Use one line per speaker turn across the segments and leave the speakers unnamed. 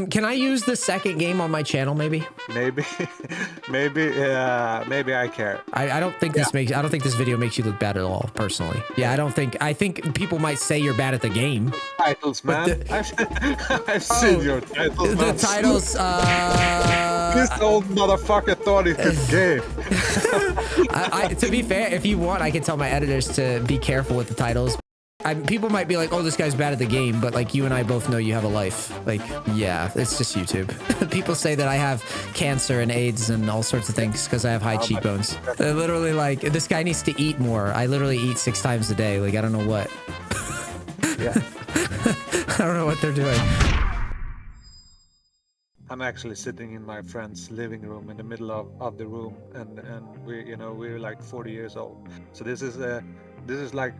Can I use the second game on my channel? Maybe.
Maybe, maybe I care.
I don't think this makes. I don't think this video makes you look bad at all. Personally, yeah. I think people might say you're bad at the game.
Titles, man. I've seen your titles.
The titles.
This old motherfucker thought he could game.
To be fair, if you want, I can tell my editors to be careful with the titles. People might be like, oh, this guy's bad at the game, but like you and I both know you have a life. Like, yeah, it's just YouTube. People say that I have cancer and AIDS and all sorts of things because I have high cheekbones. They're literally like, this guy needs to eat more. I literally eat 6 times a day. Like, I don't know what.
Yeah.
I don't know what they're doing.
I'm actually sitting in my friend's living room in the middle of the room, and we're like 40 years old. So this is like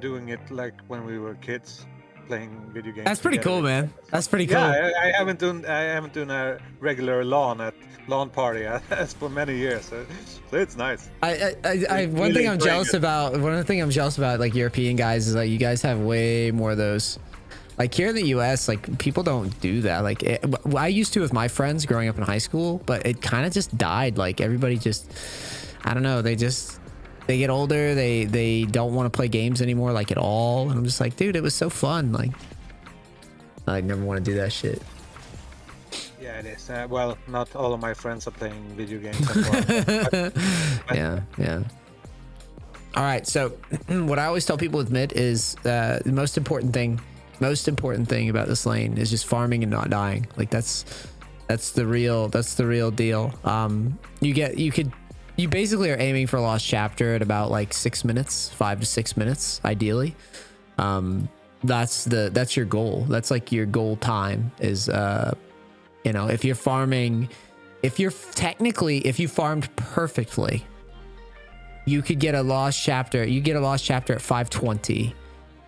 doing it like when we were kids, playing video games.
That's pretty cool, man. That's pretty cool.
Yeah, I haven't done a regular lawn party for many years, so it's nice.
One thing I'm jealous about, like European guys, is like you guys have way more of those. Like here in the US, like people don't do that. Like I used to with my friends growing up in high school, but it kind of just died. Like everybody just, I don't know, they get older, they don't want to play games anymore, like at all. And I'm just like, dude, it was so fun. Like I never want to do that shit.
Yeah, it is. Well, not all of my friends are playing video games anymore.
Yeah. All right, so what I always tell people with mid is the most important thing about this lane is just farming and not dying. Like that's the real deal. You basically are aiming for a lost chapter at about like 6 minutes, 5 to 6 minutes, ideally. That's your goal. That's like your goal time is, if you're farming, if you farmed perfectly, you could get a lost chapter. You get a lost chapter at 520.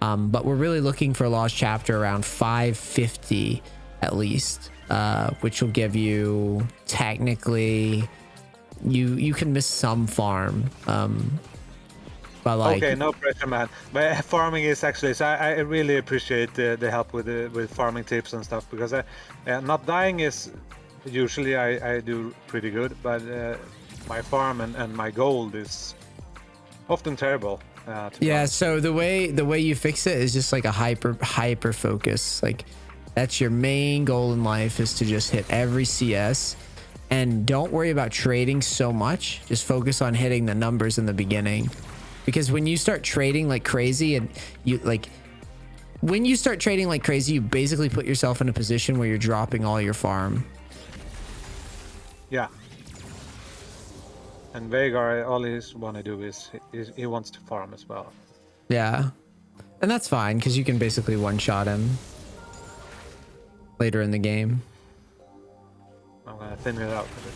But we're really looking for a lost chapter around 550 at least, which will give you technically, you can miss some farm, but like,
okay, no pressure, man. But farming is actually, so I really appreciate the help with farming tips and stuff, because not dying is usually I do pretty good, but my farm and my gold is often terrible.
Yeah, so the way you fix it is just like a hyper focus. Like that's your main goal in life, is to just hit every CS, and don't worry about trading so much. Just focus on hitting the numbers in the beginning, because when you start trading like crazy, and you basically put yourself in a position where you're dropping all your farm.
Yeah. And Veigar, all he want to do is he wants to farm as well.
Yeah, and that's fine because you can basically one-shot him later in the game.
I'm gonna thin it out a bit.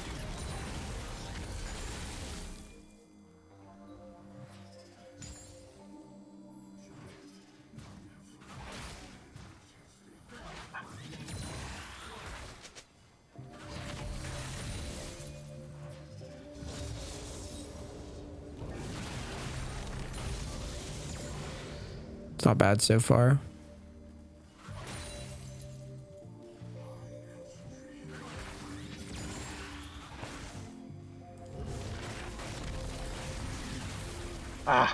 It's not bad so far.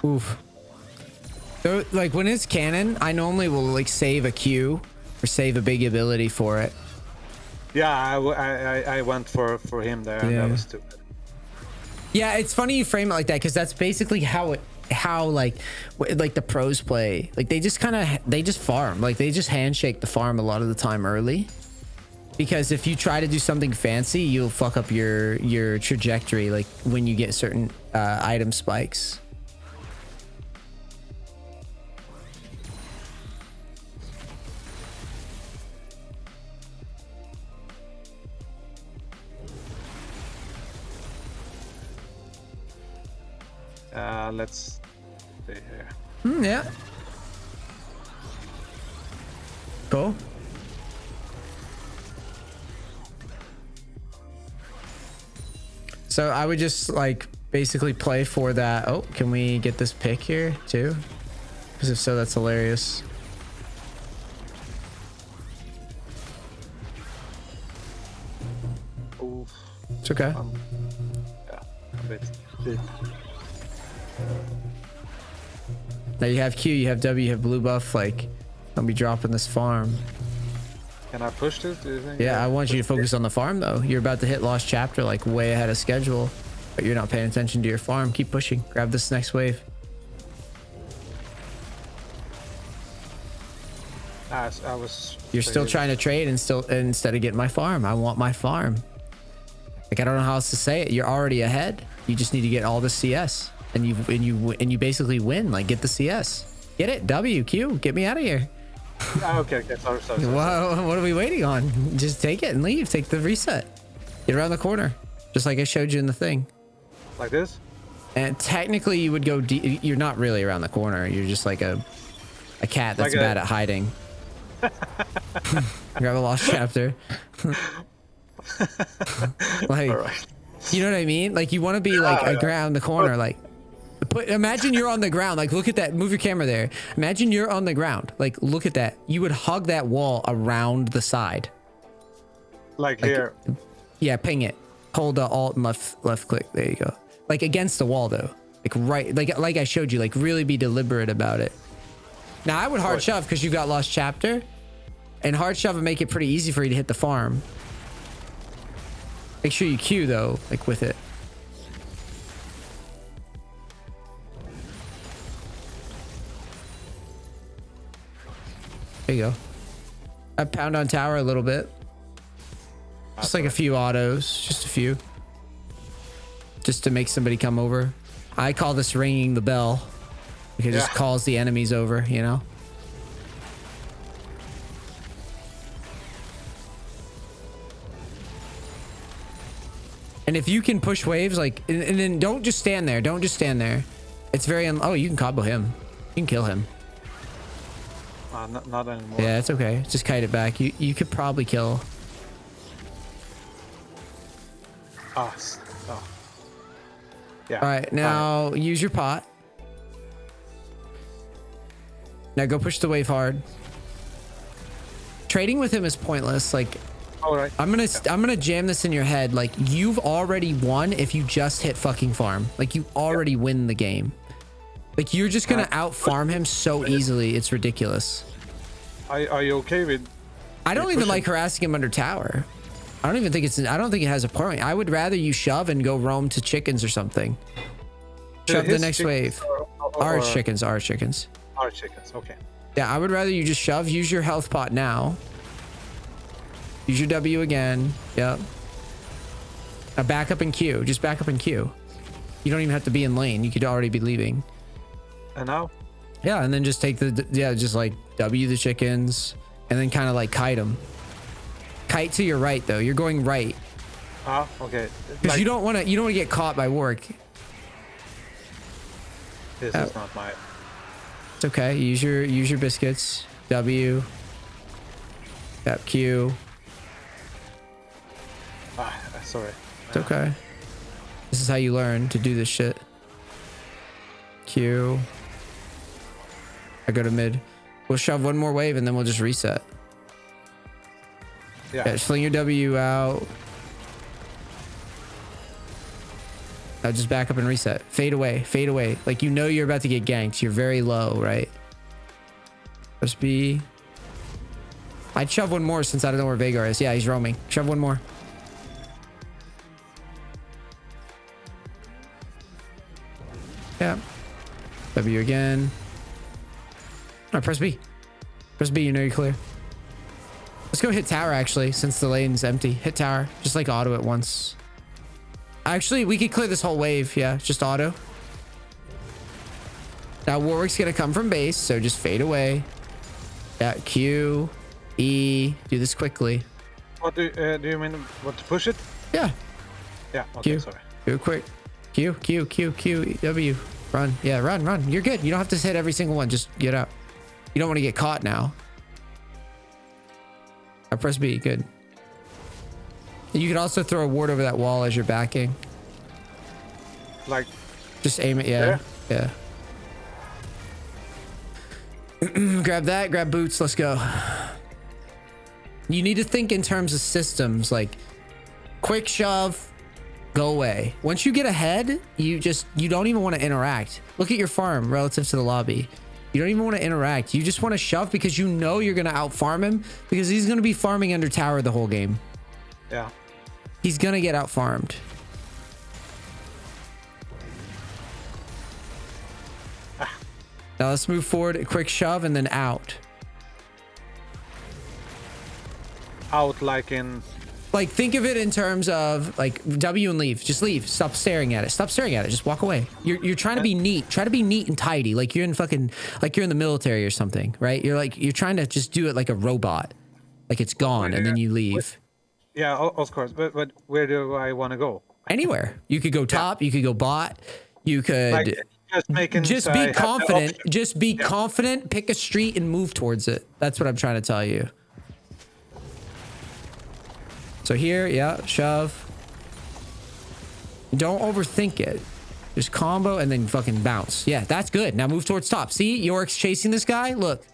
Oof. So like when it's cannon, I normally will like save a Q or save a big ability for it.
Yeah, I went for him there, and that was stupid.
Yeah, it's funny you frame it like that, because that's basically how like the pros play. Like they just farm. Like they just handshake the farm a lot of the time early, because if you try to do something fancy, you'll fuck up your trajectory, like when you get certain item spikes.
Let's stay here.
Yeah. Cool. So I would just like basically play for that. Oh, can we get this pick here too? Because if so, that's hilarious. It's okay.
Yeah, a bit deep.
Now you have Q, you have W, you have blue buff. Like, don't be dropping this farm.
Can I push this? Do you think?
Yeah, I want you to focus on the farm though. You're about to hit lost chapter like way ahead of schedule, but you're not paying attention to your farm. Keep pushing. Grab this next wave.
I was.
You're still trying to trade and still instead of getting my farm. I want my farm. Like, I don't know how else to say it. You're already ahead. You just need to get all the CS, and you basically win. Like, get the CS. Get it. W, Q. Get me out of here.
Okay. Sorry.
What are we waiting on? Just take it and leave. Take the reset. Get around the corner, just like I showed you in the thing.
Like this?
And technically, you would go. You're not really around the corner. You're just like a cat that's
like
bad at hiding. Grab a lost chapter. Like,
right.
You know what I mean? Like, you want to be like around the corner. Like, imagine you're on the ground. Like, look at that. Move your camera there. Imagine you're on the ground. Like, look at that. You would hug that wall around the side.
Like here.
Yeah, ping it. Hold the alt and left click. There you go. Like, against the wall though. Like, right. Like I showed you. Like, really be deliberate about it. Now, I would hard shove because you've got lost chapter, and hard shove would make it pretty easy for you to hit the farm. Make sure you Q though, like with it. There you go. I pound on tower a little bit. Just like a few autos, just a few. Just to make somebody come over. I call this ringing the bell. Because it just calls the enemies over, you know? And if you can push waves, like, and then don't just stand there. Don't just stand there. It's very, oh, you can combo him. You can kill him.
Not anymore.
Yeah, it's okay. Just kite it back. You could probably kill.
Oh. Yeah.
All right, now use your pot. Now go push the wave hard. Trading with him is pointless. Like,
all right.
I'm gonna jam this in your head. Like, you've already won if you just hit fucking farm. Like, you already win the game. Like, you're just gonna out farm him so easily. It's ridiculous.
Are you okay with?
I don't even like harassing him under tower. I don't think it has a point. I would rather you shove and go roam to chickens or something. Shove the next wave. Our chickens. Our chickens,
okay.
Yeah, I would rather you just shove. Use your health pot now. Use your W again. Yep. Now back up in Q. Just back up in Q. You don't even have to be in lane. You could already be leaving.
And now?
Yeah, and then just take just like W the chickens, and then kind of like kite them. Kite to your right though. You're going right.
Okay.
Because you don't want to get caught by work.
This is not my.
It's okay. Use your biscuits. W. Tap Q.
Sorry.
It's okay. This is how you learn to do this shit. Q. I go to mid. We'll shove one more wave and then we'll just reset. Yeah, fling your W out. Now just back up and reset. Fade away. Fade away. Like, you know you're about to get ganked. You're very low, right? Press B. I'd shove one more since I don't know where Vagar is. Yeah, he's roaming. Shove one more. Yeah. W again. All right, press B. Press B, you know you're clear. Let's go hit tower, actually, since the lane's empty. Hit tower. Just like auto at once. Actually, we could clear this whole wave. Yeah, just auto. Now, Warwick's going to come from base, so just fade away. Yeah, Q, E. Do this quickly.
What do you mean? What, to push it?
Yeah.
Yeah, okay,
Q.
sorry.
Do it quick. Q, Q, Q, Q, W. Run. Yeah, run, run. You're good. You don't have to hit every single one. Just get out. You don't want to get caught now. I press B. Good. You can also throw a ward over that wall as you're backing.
Like,
just aim it. Yeah.
There?
Yeah. Grab that. Grab boots. Let's go. You need to think in terms of systems, like quick shove, Go away. Once you get ahead, you don't even want to interact. Look at your farm relative to the lobby. You don't even want to interact. You just want to shove because you know you're going to out farm him because he's going to be farming under tower the whole game.
Yeah.
He's going to get out farmed. Now let's move forward, a quick shove, and then out.
Out like in...
Like, think of it in terms of, like, W and leave. Just leave. Stop staring at it. Stop staring at it. Just walk away. You're trying to be neat. Try to be neat and tidy. Like you're in fucking... Like you're in the military or something, right? You're trying to just do it like a robot. Like it's gone, and then you leave.
Yeah, of course. But where do I want to go?
Anywhere. You could go top. You could go bot. You could...
Like,
just be confident. Just be confident. Pick a street and move towards it. That's what I'm trying to tell you. So here, yeah, shove. Don't overthink it. Just combo and then fucking bounce. Yeah, that's good. Now move towards top. See, Yorick's chasing this guy. Look.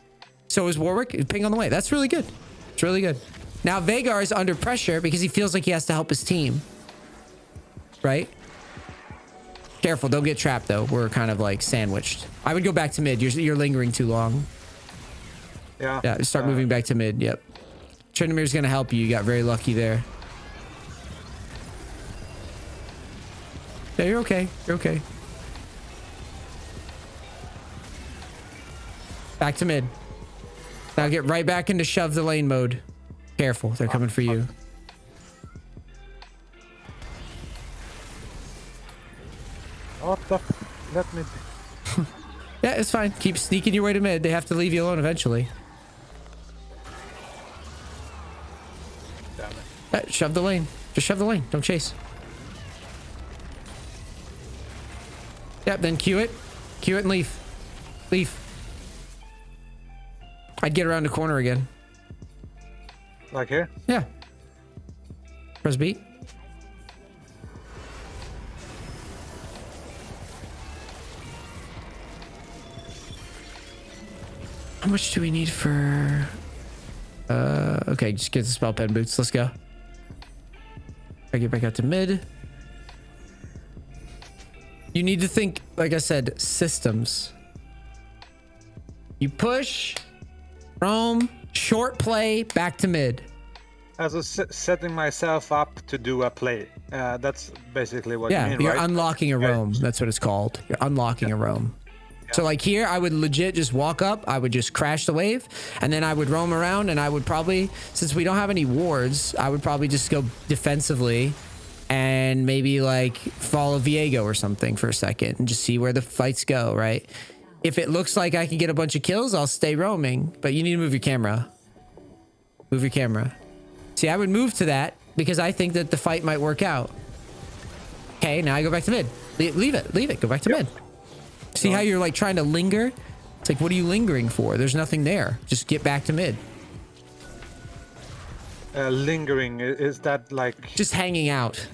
So is Warwick. Ping on the way. That's really good. It's really good. Now Vhagar is under pressure because he feels like he has to help his team. Right? Careful, don't get trapped though. We're kind of like sandwiched. I would go back to mid. You're lingering too long.
Yeah.
Yeah, start moving back to mid. Yep. Tryndamere gonna help you. You got very lucky there. Yeah, you're okay. You're okay. Back to mid. Now get right back into shove the lane mode. Careful, they're coming for you.
What the... Let me...
Yeah, it's fine. Keep sneaking your way to mid. They have to leave you alone eventually.
Damn it.
Shove the lane. Just shove the lane. Don't chase. Yep, then Q it. Q it and leave. Leave. I'd get around the corner again.
Like here?
Yeah. Press B. How much do we need for... okay, just get the spell pen boots. Let's go. I get back out to mid. You need to think, like I said, systems. You push, roam, short play, back to mid.
As setting myself up to do a play. That's basically what you mean,
you're
right?
unlocking a roam. That's what it's called. You're unlocking a roam. So like here, I would legit just walk up. I would just crash the wave, and then I would roam around, and I would probably, since we don't have any wards, I would probably just go defensively and maybe like follow Viego or something for a second and just see where the fights go, right? If it looks like I can get a bunch of kills, I'll stay roaming, but you need to move your camera. Move your camera. See, I would move to that because I think that the fight might work out. Okay, now I go back to mid. Leave it. Go back to mid. See how you're like trying to linger? It's like, what are you lingering for? There's nothing there. Just get back to mid.
Lingering, is that like...
Just hanging out.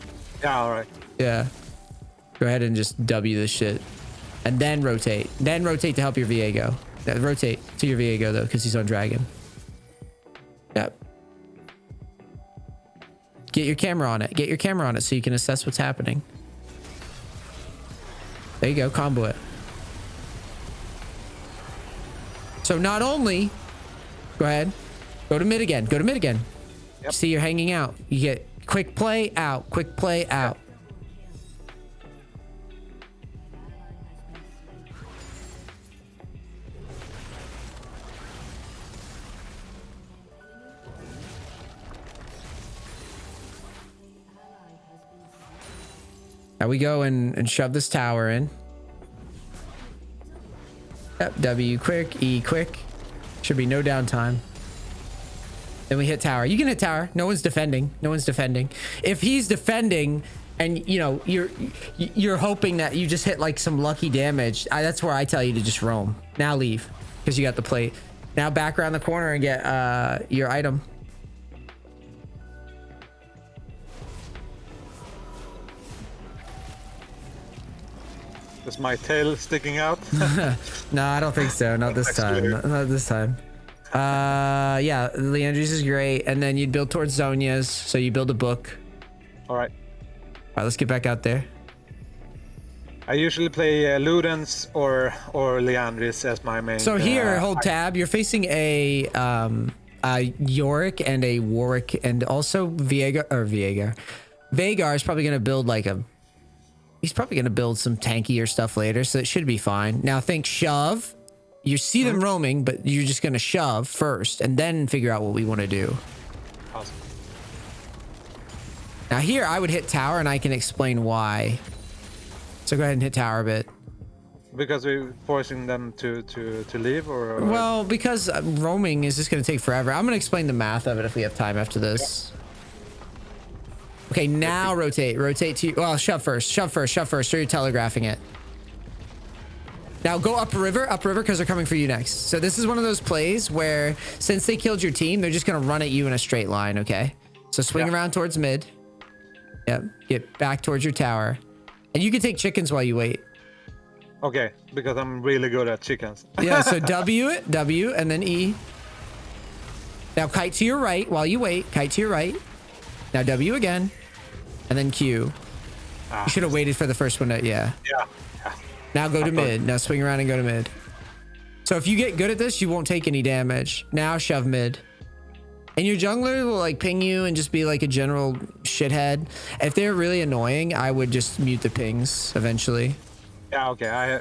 Yeah, all right.
Yeah. Go ahead and just W this shit. And then rotate. Then rotate to help your Viego. Rotate to your Viego though, because he's on dragon. Yep. Get your camera on it. Get your camera on it so you can assess what's happening. There you go. Combo it. So not only... Go ahead. Go to mid again. Go to mid again.
Yep.
See, you're hanging out. You get quick play out. Quick play out. Now we go and shove this tower in. Yep, W quick, E quick. Should be no downtime. Then we hit tower. You can hit tower. No one's defending. No one's defending. If he's defending and you know you're hoping that you just hit like some lucky damage, that's where I tell you to just roam. Now leave because you got the plate. Now back around the corner and get your item.
Is my tail sticking out?
No, I don't think so. Not this time. Not this time. Yeah, Leandri's is great. And then you'd build towards Zonia's. So you build a book.
All right.
right, let's get back out there.
I usually play Ludens or Leandris as my main.
So here, hold tab. You're facing a Yorick and a Warwick, and also Veigar. Veigar is probably going to build like a. He's probably going to build some tankier stuff later, so it should be fine. Now think shove. You see them roaming, but you're just going to shove first, and then figure out what we want to do.
Awesome.
Now here, I would hit tower, and I can explain why. So go ahead and hit tower a bit.
Because we're forcing them to leave, or
well, because roaming is just going to take forever. I'm going to explain the math of it if we have time after this. Yeah. Okay, now rotate to, well, shove first, so you're telegraphing it. Now go upriver, because they're coming for you next. So this is one of those plays where since they killed your team, they're just going to run at you in a straight line, okay? So swing around towards mid. Yep, get back towards your tower. And you can take chickens while you wait.
Okay, because I'm really good at chickens.
Yeah, so W, and then E. Now kite to your right while you wait. Kite to your right. Now W again. And then Q. You should have waited for the first one. Yeah. Now go to mid. Now swing around and go to mid. So if you get good at this, you won't take any damage. Now shove mid. And your jungler will like ping you and just be like a general shithead. If they're really annoying, I would just mute the pings eventually.
Yeah, okay. I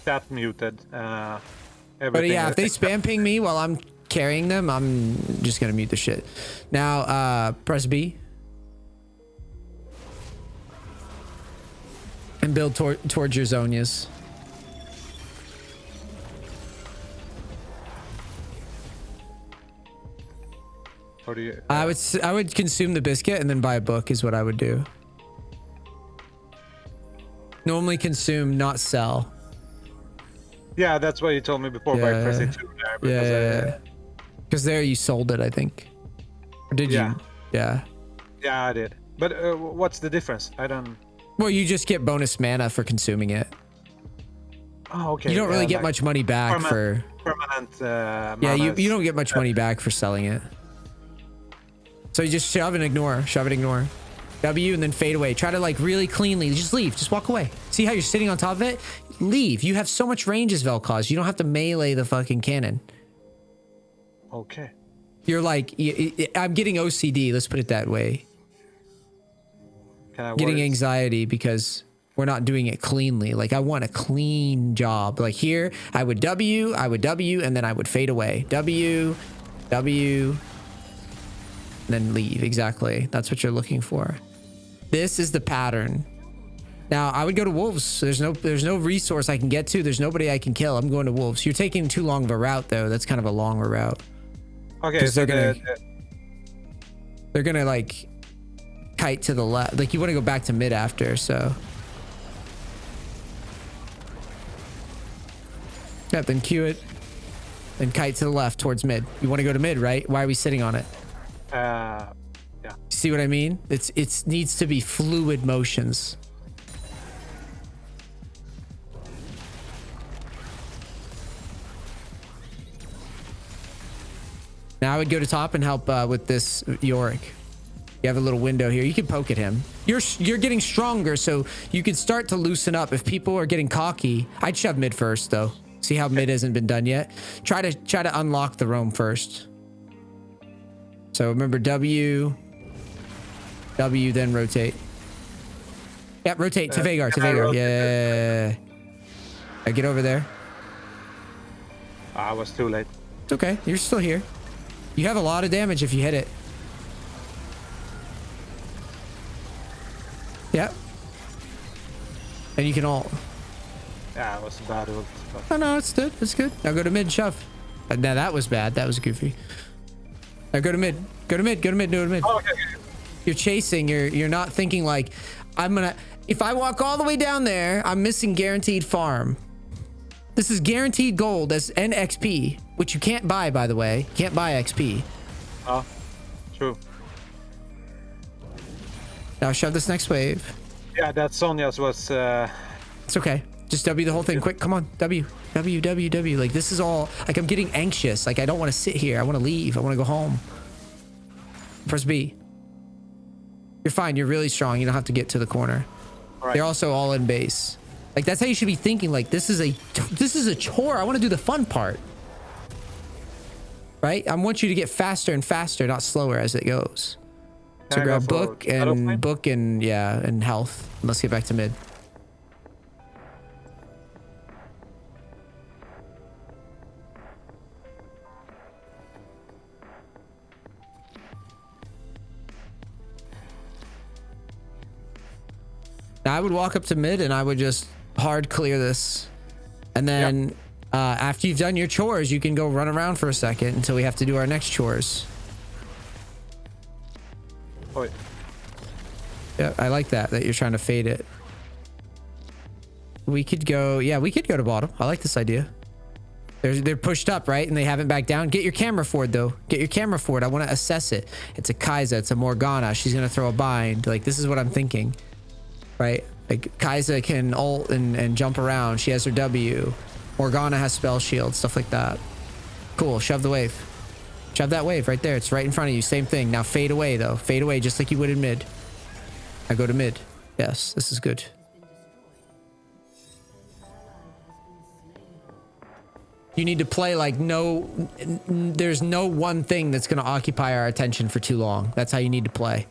that muted.
But yeah, if they spam ping me while I'm carrying them, I'm just gonna mute the shit. Now press B. And build towards your Zonias.
Or do you,
I would consume the biscuit and then buy a book is what I would do. Normally consume, not sell.
Yeah, that's what you told me before by pressing 2 there.
Because there you sold it, I think. Or did you? Yeah.
Yeah, I did. But what's the difference? I don't...
Well, you just get bonus mana for consuming it.
Oh, okay.
You don't really get much money back for...
Permanent
yeah, you don't get much money back for selling it. So you just shove and ignore. Shove and ignore. W and then fade away. Try to like really cleanly. Just leave. Just walk away. See how you're sitting on top of it? Leave. You have so much range as Vel'Koz. You don't have to melee the fucking cannon.
Okay.
You're like... I'm getting OCD. Let's put it that way. Getting anxiety because we're not doing it cleanly. Like I want a clean job. Like here, I would W, and then I would fade away. W, and then leave. Exactly. That's what you're looking for. This is the pattern. Now I would go to wolves. There's no resource I can get to. There's nobody I can kill. I'm going to wolves. You're taking too long of a route though. That's kind of a longer route.
Okay, so
they're gonna like kite to the left. Like you want to go back to mid after, so. Yep, then Q it. Then kite to the left towards mid. You want to go to mid, right? Why are we sitting on it?
Yeah.
See what I mean? It needs to be fluid motions. Now I would go to top and help with this Yorick. You have a little window here. You can poke at him. You're getting stronger, so you can start to loosen up. If people are getting cocky, I'd shove mid first, though. See how mid hasn't been done yet? Try to unlock the roam first. So remember W, then rotate. Yep, rotate to Veigar. Yeah. Get over there.
I was too late.
It's okay. You're still here. You have a lot of damage if you hit it. Yep. And you can ult.
Yeah, it was a bad ult.
Oh no, it's good. It's good. Now go to mid and shove. Now that was bad. That was goofy. Now go to mid. Go to mid.
Oh, okay.
You're chasing. You're not thinking like, if I walk all the way down there, I'm missing guaranteed farm. This is guaranteed gold as NXP, which you can't buy, by the way. Can't buy XP.
Oh, true.
Now shove this next wave.
Yeah, that Sonya's was...
It's okay. Just W the whole thing. Quick, come on. W. Like, this is all... Like, I'm getting anxious. Like, I don't want to sit here. I want to leave. I want to go home. Press B. You're fine. You're really strong. You don't have to get to the corner.
Right.
They're also all in base. Like, that's how you should be thinking. Like, this is a chore. I want to do the fun part. Right? I want you to get faster and faster, not slower as it goes. So grab book and yeah, and health. Let's get back to mid. Now I would walk up to mid and I would just hard clear this. And then after you've done your chores, you can go run around for a second until we have to do our next chores.
Oh,
yeah, I like that you're trying to fade it. We could go, we could go to bottom. I like this idea. They're pushed up, right? And they haven't backed down. Get your camera forward, though. Get your camera forward. I want to assess it. It's a Kai'Sa. It's a Morgana. She's going to throw a bind. Like, this is what I'm thinking. Right? Like, Kai'Sa can ult and jump around. She has her W. Morgana has spell shield. Stuff like that. Cool. Shove the wave. Shove that wave right there. It's right in front of you. Same thing. Now fade away, though. Fade away just like you would in mid. I go to mid. Yes, this is good. You need to play like there's no one thing that's going to occupy our attention for too long. That's how you need to play.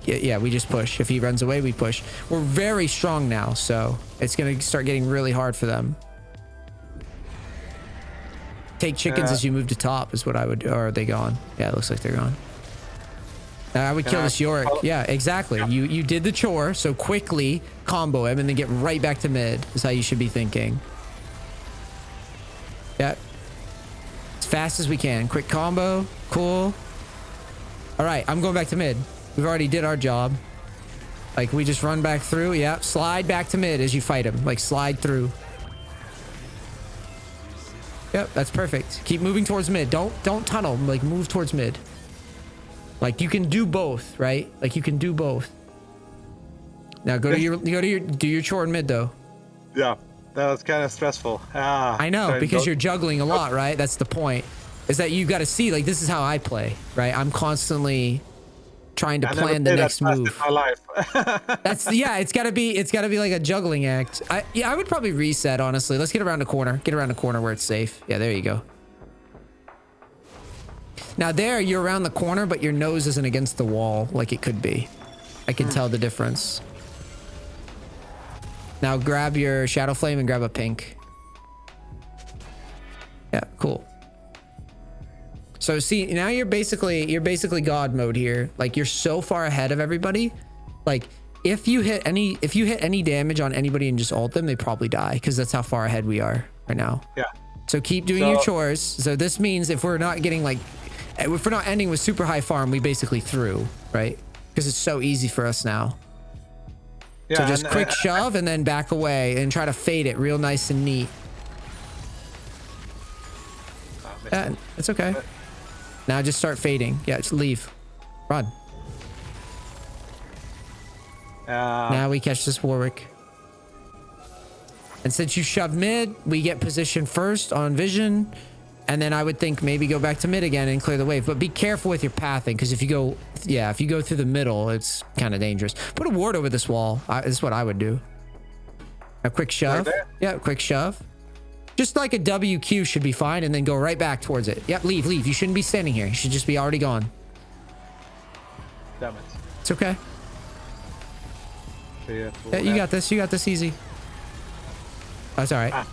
Yeah, we just push. If he runs away, we push. We're very strong now, so it's going to start getting really hard for them. Take chickens as you move to top is what I would. Or are they gone? Yeah, it looks like they're gone. I would kill this Yorick. Yeah, exactly. Yeah. You did the chore, so quickly combo him and then get right back to mid is how you should be thinking. Yeah. As fast as we can. Quick combo. Cool. All right, I'm going back to mid. We've already did our job. Like, we just run back through. Yeah, slide back to mid as you fight him. Like, slide through. Yep, that's perfect. Keep moving towards mid. Don't tunnel. Like, move towards mid. Like, you can do both, right? Like, you can do both. Now do your chore in mid though.
Yeah, that was kind of stressful.
I know, because you're juggling a lot, right? That's the point. Is that you got to see, like, this is how I play, right? I'm constantly trying to plan the next move.
In my life.
It's gotta be like a juggling act. I would probably reset, honestly. Let's get around the corner. Get around the corner where it's safe. Yeah, there you go. Now there, you're around the corner, but your nose isn't against the wall like it could be. I can tell the difference. Now grab your Shadow Flame and grab a pink. Yeah, cool. So see, now you're basically God mode here. Like, you're so far ahead of everybody. Like, if you hit any damage on anybody and just ult them, they probably die, because that's how far ahead we are right now.
Yeah.
So keep doing your chores. So this means if we're not ending with super high farm, we basically threw, right? Because it's so easy for us now. Yeah, so just quick shove and then back away and try to fade it real nice and neat. Yeah, it's okay. Now just start fading. Yeah, just leave. Run. Now we catch this Warwick. And since you shove mid, we get position first on vision. And then I would think maybe go back to mid again and clear the wave. But be careful with your pathing, because if you go through the middle, it's kind of dangerous. Put a ward over this wall. This is what I would do. A quick shove. Right, yeah, quick shove. Just like a WQ should be fine, and then go right back towards it. Yep, leave. You shouldn't be standing here. You should just be already gone.
Damn it.
It's okay. Yeah, you got this. You got this easy. That's all right.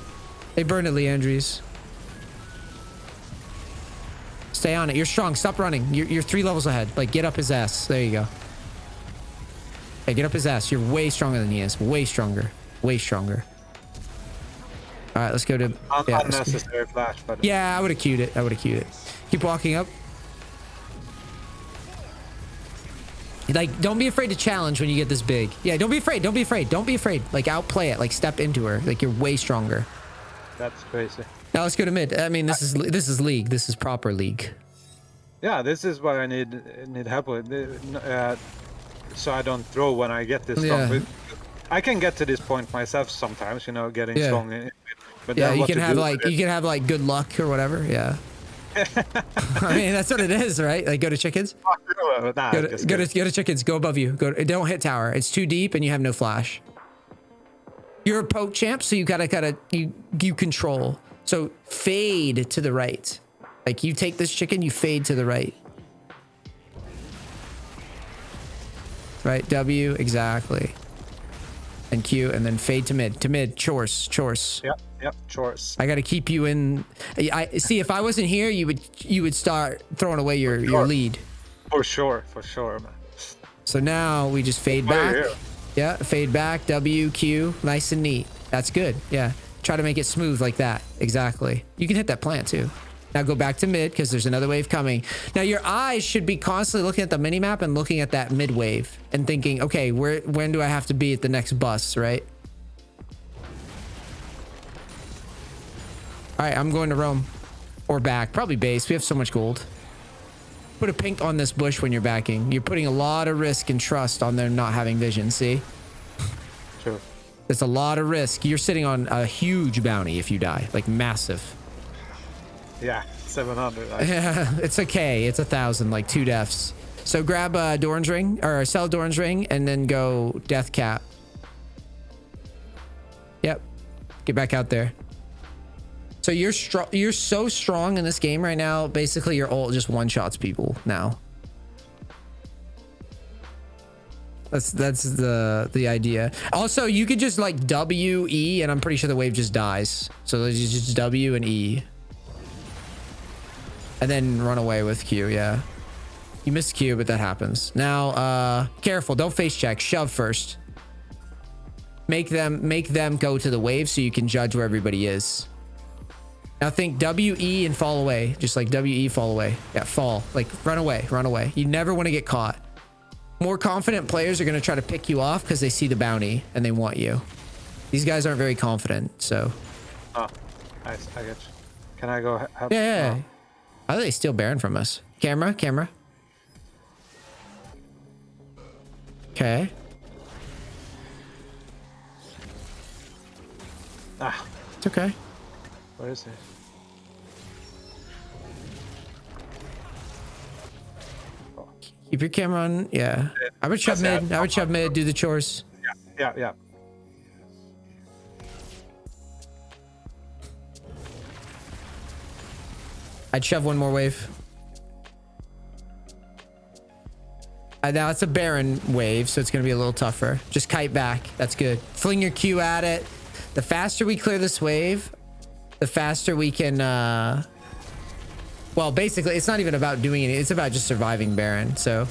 They burned it, Leandries. Stay on it. You're strong. Stop running. You're 3 levels ahead. Like, get up his ass. There you go. Hey, get up his ass. You're way stronger than he is. Way stronger. Way stronger. All right, let's go to...
Unnecessary flash, but...
Yeah, I would have queued it. Keep walking up. Like, don't be afraid to challenge when you get this big. Yeah, don't be afraid. Like, outplay it. Like, step into her. Like, you're way stronger.
That's crazy.
Now let's go to mid. I mean, this is league. This is proper league.
Yeah, this is what I need help with. So I don't throw when I get this strong. I can get to this point myself sometimes, getting strong. But
yeah, you can have like good luck or whatever. Yeah. I mean, that's what it is, right? Like, go to chickens.
Nah,
Go to chickens. Go above you. Don't hit tower. It's too deep, and you have no flash. You're a poke champ, so you you control. So fade to the right. Like, you take this chicken, you fade to the right. Right, W, exactly. And Q, and then fade to mid. To mid, chores.
Yep, chores.
I got to keep you in. I see. If I wasn't here, you would start throwing away your lead.
For sure, man.
So now we just fade back. Yeah, fade back. W, Q, nice and neat. That's good. Yeah, try to make it smooth like that. Exactly. You can hit that plant too. Now go back to mid because there's another wave coming. Now your eyes should be constantly looking at the mini map and looking at that mid wave and thinking, okay, when do I have to be at the next bus, right? All right, I'm going to Rome or back, probably base. We have so much gold. Put a pink on this bush when you're backing. You're putting a lot of risk and trust on them not having vision. See?
True.
It's a lot of risk. You're sitting on a huge bounty if you die, like massive.
Yeah, 700. Right?
Yeah, it's okay. It's 1,000, like 2 deaths. So grab a Doran's ring or sell Doran's ring and then go death cap. Yep. Get back out there. So you're strong. You're so strong in this game right now. Basically, your ult just one-shots people now. That's the idea. Also, you could just like W, E, and I'm pretty sure the wave just dies. So there's just W and E. And then run away with Q, yeah. You missed Q, but that happens. Now, careful, don't face check. Shove first. Make them go to the wave so you can judge where everybody is. Now think W, E, and fall away. Just like W, E, fall away. Yeah, fall. Like, run away. You never want to get caught. More confident players are going to try to pick you off because they see the bounty and they want you. These guys aren't very confident, so.
Oh, I get you. Can I go help?
Yeah. Oh. How do they steal Baron from us? Camera. Okay.
Ah.
It's okay.
Where is he?
Keep your camera on. Yeah. I would shove mid. Do the chores.
Yeah.
I'd shove one more wave. Now it's a Baron wave, so it's going to be a little tougher. Just kite back. That's good. Fling your Q at it. The faster we clear this wave, the faster we can... well, basically, it's not even about doing it. It's about just surviving Baron. So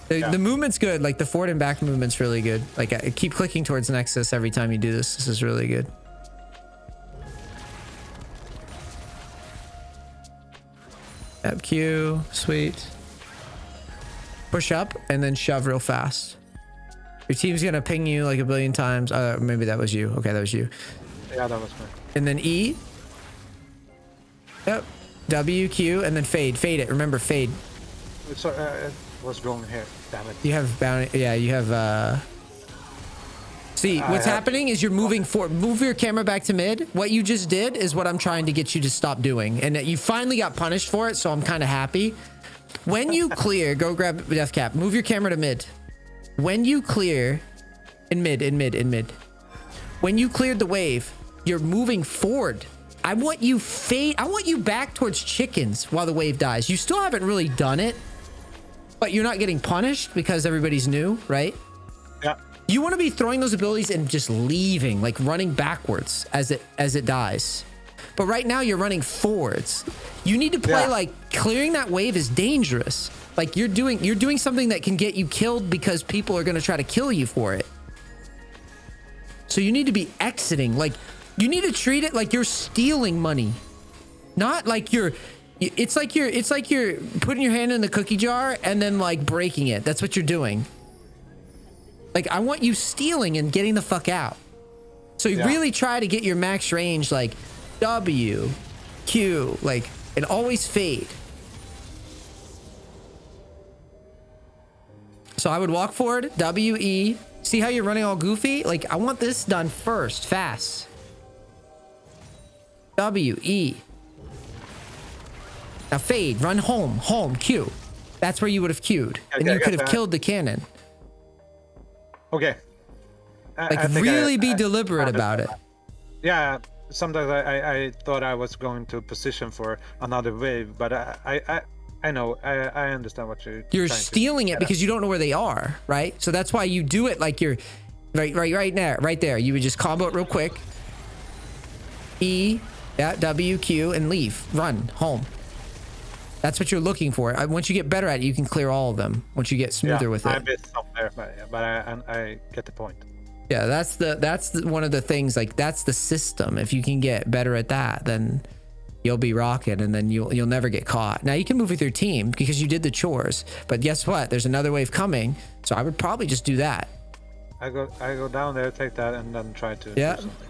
the movement's good. Like the forward and back movement's really good. Like I keep clicking towards Nexus every time you do this. This is really good. Yep, Q, sweet. Push up and then shove real fast. Your team's gonna ping you like a billion times. Maybe that was you. Okay, that was you.
Yeah, that was me.
And then E. Yep. W, Q, and then fade. Fade it. Remember, fade.
So, what's wrong here? Damn it.
You have bounty. Yeah, you have. See, what's happening is you're moving forward. Move your camera back to mid. What you just did is what I'm trying to get you to stop doing. And you finally got punished for it, so I'm kind of happy. When you clear, go grab death cap. Move your camera to mid. When you clear, in mid. When you cleared the wave, you're moving forward. I want you back towards chickens while the wave dies. You still haven't really done it, but you're not getting punished because everybody's new, right?
Yeah.
You want to be throwing those abilities and just leaving, like running backwards as it dies. But right now you're running forwards. You need to play like clearing that wave is dangerous. Like you're doing something that can get you killed because people are going to try to kill you for it. So you need to be exiting. Like you need to treat it like you're stealing money. Not like it's like you're putting your hand in the cookie jar and then like breaking it. That's what you're doing. Like I want you stealing and getting the fuck out. So you really try to get your max range like W, Q, like, and always fade. So I would walk forward, W, E. See how you're running all goofy? Like, I want this done first, fast. W, E. Now fade, run home, Q. That's where you would have queued, and you could have killed the cannon.
Okay.
Like really be deliberate about it.
Yeah. Sometimes I thought I was going to position for another wave, but I know I understand what you're
stealing it because you don't know where they are, right? So that's why you do it like you're right there. You would just combo it real quick. E, yeah, W, Q, and leave. Run home. That's what you're looking for. Once you get better at it, you can clear all of them. Once you get smoother with it.
I missed some there, but I get the point.
Yeah, that's one of the things. Like that's the system. If you can get better at that, then you'll be rocking, and then you'll never get caught. Now you can move with your team because you did the chores. But guess what? There's another wave coming, so I would probably just do that.
I go down there, take that, and then try to.
Yeah.
Do something.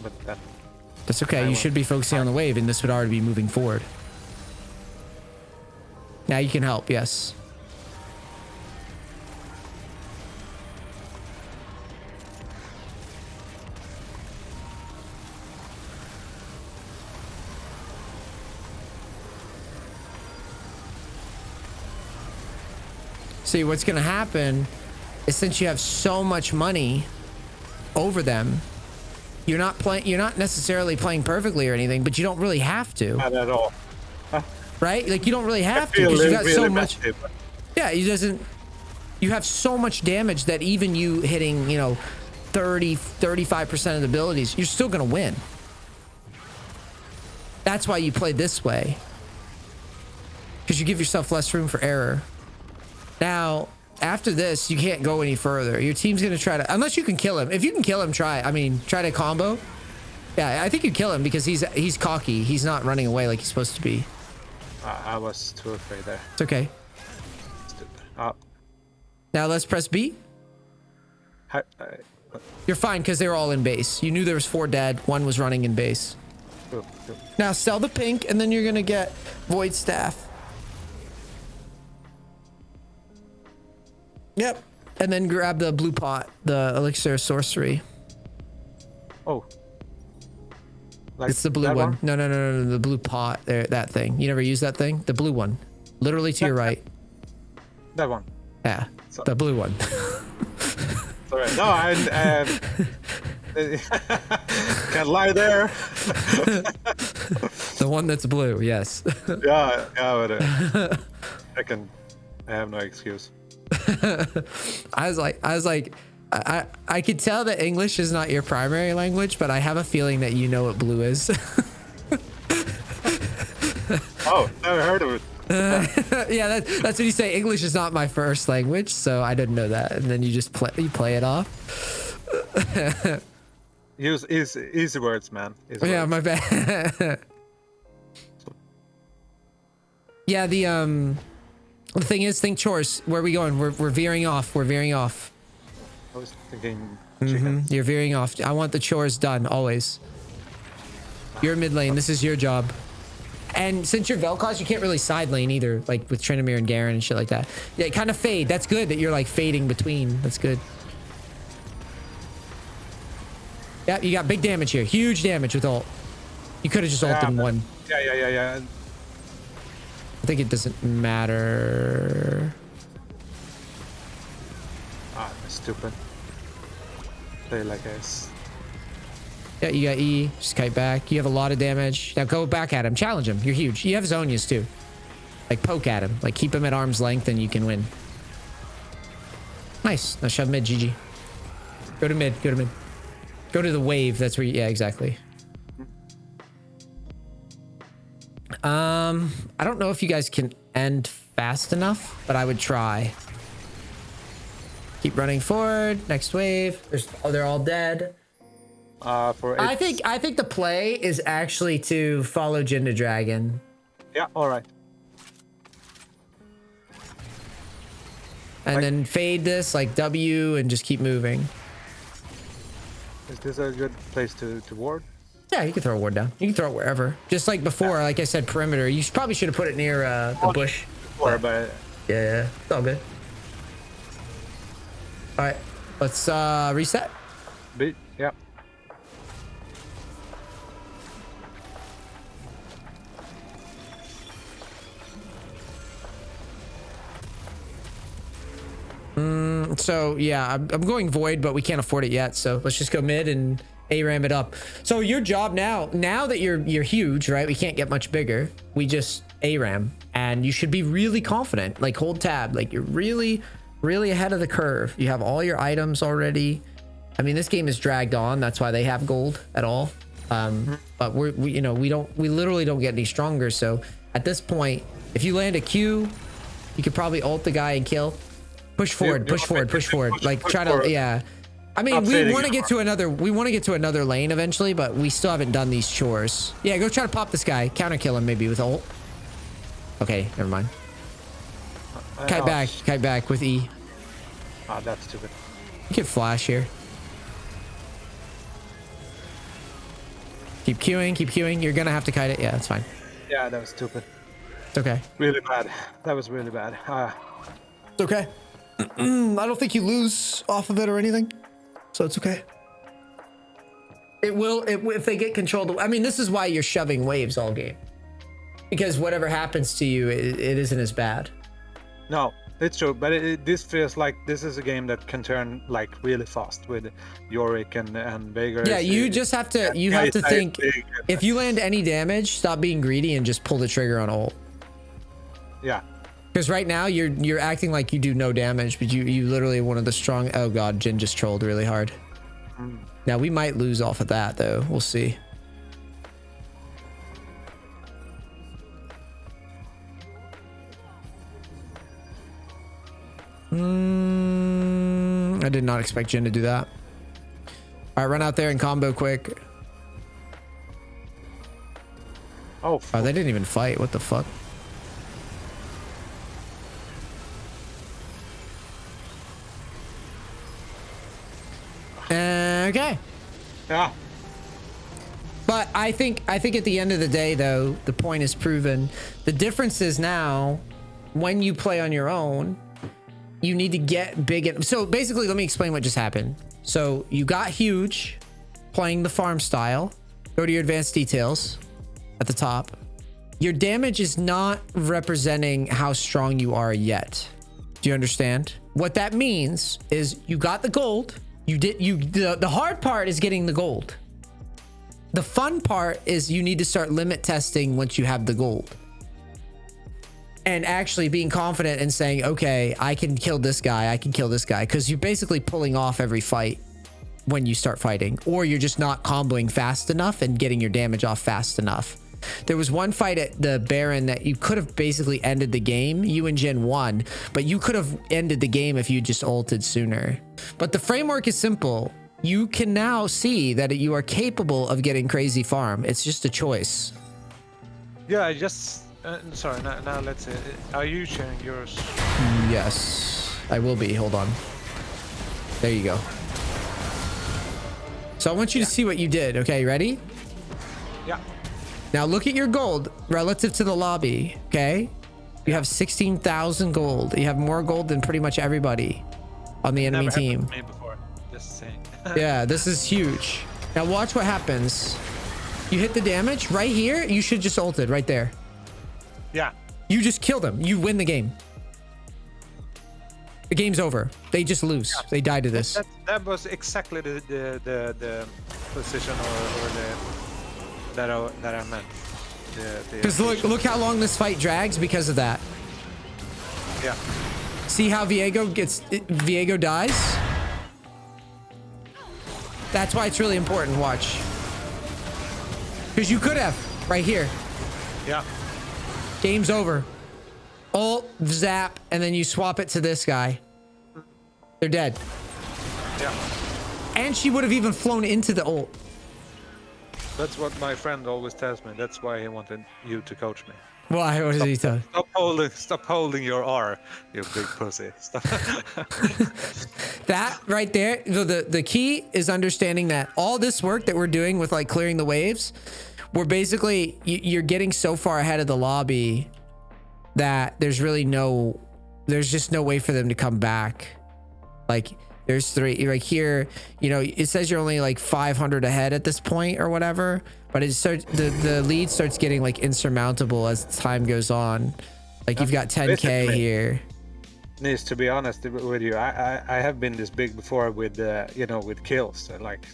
But
that's okay. You should be focusing on the wave, and this would already be moving forward. Now you can help, yes. See, what's going to happen is since you have so much money over them, you're not necessarily playing perfectly or anything, but you don't really have to.
Not at all.
Right? Like you don't really have to because you got so much. Yeah, you have so much damage that even you hitting, 35% of the abilities, you're still going to win. That's why you play this way. Because you give yourself less room for error. Now, after this, you can't go any further. Your team's going to try to, unless you can kill him. If you can kill him, try to combo. Yeah, I think you kill him because he's cocky. He's not running away like he's supposed to be.
I was too afraid there.
It's okay.
Oh.
Now let's press B. You're fine because they were all in base. You knew there was 4 dead. 1 was running in base.
Cool.
Now sell the pink and then you're going to get Void Staff. Yep. And then grab the blue pot, the Elixir of Sorcery.
Oh. Like
it's the blue one. No, the blue pot there, that thing. You never use that thing? The blue one. Literally to your right.
That one.
Yeah, the blue one.
Sorry. No, I can't lie there.
The one that's blue, yes.
Yeah, but I have no excuse.
I was like, I could tell that English is not your primary language, but I have a feeling that you know what blue is.
Oh, never heard of it.
Yeah, that's what you say. English is not my first language, so I didn't know that. And then you just play it off.
Use easy words, man.
Yeah, my bad. Yeah, the thing is, think chores. Where are we going? We're veering off. We're veering off.
I was thinking chicken.
You're veering off. I want the chores done always. You're mid lane. This is your job. And since you're Vel'Koz, you can't really side lane either, like with Tryndamere and Garen and shit like that. Yeah, kind of fade. That's good that you're like fading between. That's good. Yeah, you got big damage here. Huge damage with ult. You could have just ulted in one.
Yeah.
I think it doesn't matter.
Ah, stupid. Play like this.
Yeah, you got E. Just kite back. You have a lot of damage. Now go back at him. Challenge him. You're huge. You have Zonias too. Like poke at him. Like keep him at arm's length and you can win. Nice. Now shove mid, GG. Go to mid. Go to mid. Go to the wave. That's where you... Yeah, exactly. I don't know if you guys can end fast enough, but I would try. Keep running forward. Next wave. They're all dead. I think the play is actually to follow Jin to Dragon.
Yeah, all right.
And then fade this like W and just keep moving.
Is this a good place to ward?
Yeah, you can throw a ward down. You can throw it wherever. Just like before, like I said, perimeter. You probably should have put it near the bush.
But
yeah, it's all good. All right, let's reset.
Yeah.
So yeah, I'm going void, but we can't afford it yet. So let's just go mid and ARAM it up. So your job now that you're huge, right? We can't get much bigger. We just ARAM, and you should be really confident. Like hold tab, like you're really ahead of the curve. You have all your items already. I mean, this game is dragged on. That's why they have gold at all. But we literally don't get any stronger. So at this point, if you land a Q, you could probably ult the guy and kill. Push forward. Like try to, yeah. I mean, we want to get to another lane eventually, but we still haven't done these chores. Yeah, go try to pop this guy. Counter kill him maybe with ult. Okay, never mind. Kite back with E.
Ah, that's stupid.
You can flash here. Keep queuing. You're gonna have to kite it. Yeah, that's fine.
Yeah, that was stupid.
It's okay.
Really bad. That was really bad.
It's okay. I don't think you lose off of it or anything, so it's okay. It will if they get controlled. I mean, this is why you're shoving waves all game, because whatever happens to you, it isn't as bad.
No, it's true, but this feels like this is a game that can turn like really fast with Yorick and Veigar.
Yeah, you just have to think, if you land any damage, stop being greedy and just pull the trigger on ult.
Yeah.
Because right now you're acting like you do no damage, but you literally one of the strong. Oh god, Jin just trolled really hard. Now we might lose off of that though. We'll see. I did not expect Jin to do that. All right, run out there and combo quick.
Oh,
they didn't even fight. What the fuck? Okay.
Yeah.
But I think at the end of the day, though, the point is proven. The difference is now, when you play on your own, you need to get big. So basically, let me explain what just happened. So you got huge, playing the farm style. Go to your advanced details at the top. Your damage is not representing how strong you are yet. Do you understand? What that means is you got the gold. The hard part is getting the gold. The fun part is you need to start limit testing once you have the gold. And actually being confident and saying, okay, I can kill this guy. Because you're basically pulling off every fight when you start fighting. Or you're just not comboing fast enough and getting your damage off fast enough. There was one fight at the Baron that you could have basically ended the game. You and Jin won, but you could have ended the game if you just ulted sooner. But the framework is simple. You can now see that you are capable of getting crazy farm. It's just a choice.
Yeah, I just... sorry, now let's see. Are you sharing yours?
Yes, I will be. Hold on. There you go. So I want you to see what you did. Okay, ready?
Yeah.
Now look at your gold relative to the lobby, okay? You have 16,000 gold. You have more gold than pretty much everybody on the enemy team.
Me before. Just saying.
Yeah, this is huge. Now watch what happens. You hit the damage right here. You should just ulted right there.
Yeah.
You just killed him. You win the game. The game's over. They just lose. Yeah. They die to this.
That was exactly the position or the that I meant.
Because look how long this fight drags because of that.
Yeah.
See how Viego dies? That's why it's really important. Watch. Because you could have right here.
Yeah.
Game's over. Ult, zap, and then you swap it to this guy. They're dead.
Yeah.
And she would have even flown into the ult.
That's what my friend always tells me. That's why he wanted you to coach me.
Why? What does he tell?
Stop holding your R, you big pussy. Stop.
That right there. The key is understanding that all this work that we're doing with like clearing the waves, we're basically you're getting so far ahead of the lobby that there's just no way for them to come back. Like there's three right here, you know, it says you're only like 500 ahead at this point or whatever, but it starts the lead starts getting like insurmountable as time goes on. Like you've got 10k here.
NEACE, to be honest with you, I have been this big before with you know, with kills like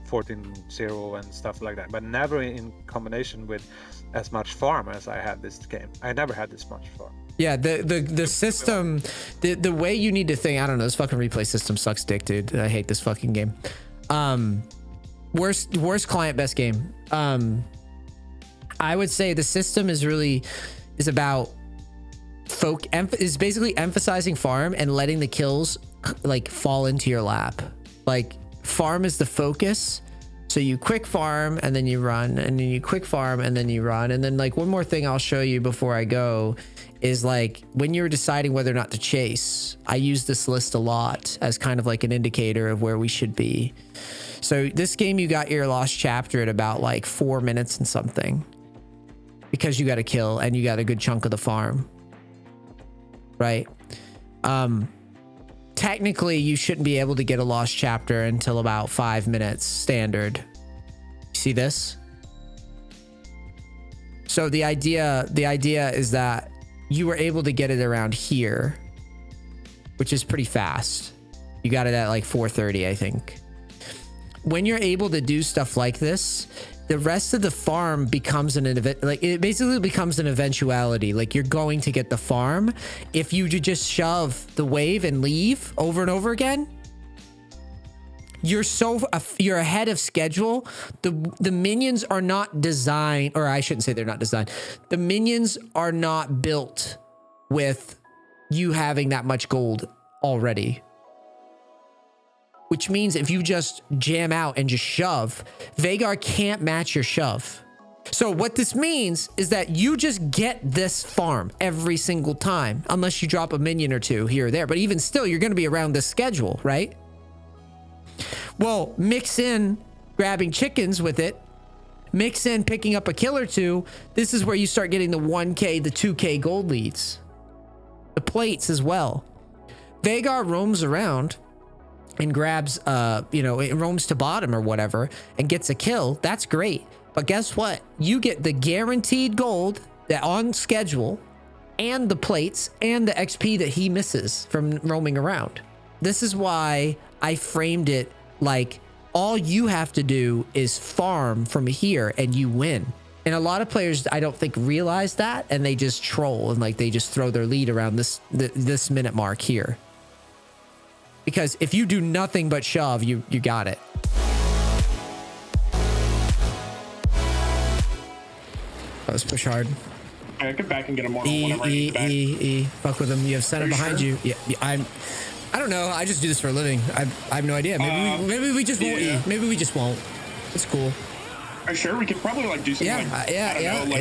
14-0 and stuff like that, but never in combination with as much farm as I had this game. I never had this much farm.
Yeah, the system, the way you need to think, I don't know, this fucking replay system sucks dick, dude. I hate this fucking game. Worst client, best game. I would say the system is about is basically emphasizing farm and letting the kills like fall into your lap. Like farm is the focus. So you quick farm and then you run, and then you quick farm and then you run. And then like one more thing I'll show you before I go is like when you're deciding whether or not to chase, I use this list a lot as kind of like an indicator of where we should be. So this game, you got your lost chapter at about like 4 minutes and something because you got a kill and you got a good chunk of the farm, right? Technically, you shouldn't be able to get a lost chapter until about 5 minutes standard. You see this? So the idea is that you were able to get it around here, which is pretty fast. You got it at like 4:30, I think. When you're able to do stuff like this, the rest of the farm becomes an event. Like it basically becomes an eventuality. Like you're going to get the farm if you just shove the wave and leave over and over again. You're ahead of schedule. The minions are not designed, or I shouldn't say they're not designed. The minions are not built with you having that much gold already. Which means if you just jam out and just shove, Veigar can't match your shove. So what this means is that you just get this farm every single time, unless you drop a minion or two here or there. But even still, you're going to be around this schedule, right? Well, mix in grabbing chickens with it. Mix in picking up a kill or two. This is where you start getting the 1K, the 2K gold leads. The plates as well. Veigar roams around and grabs, you know, it roams to bottom or whatever and gets a kill. That's great. But guess what? You get the guaranteed gold that on schedule and the plates and the XP that he misses from roaming around. This is why I framed it like all you have to do is farm from here and you win. And a lot of players, I don't think, realize that, and they just troll and like they just throw their lead around this minute mark here. Because if you do nothing but shove, you got it. Let's push hard.
I get back and get a more.
E. Fuck with them. You have Senna behind you. Yeah, I don't know. I just do this for a living. I have no idea. Maybe we just won't. Yeah. Maybe we just won't. It's cool.
Are you sure we could probably like do something?
Yeah,
like, I don't know, like,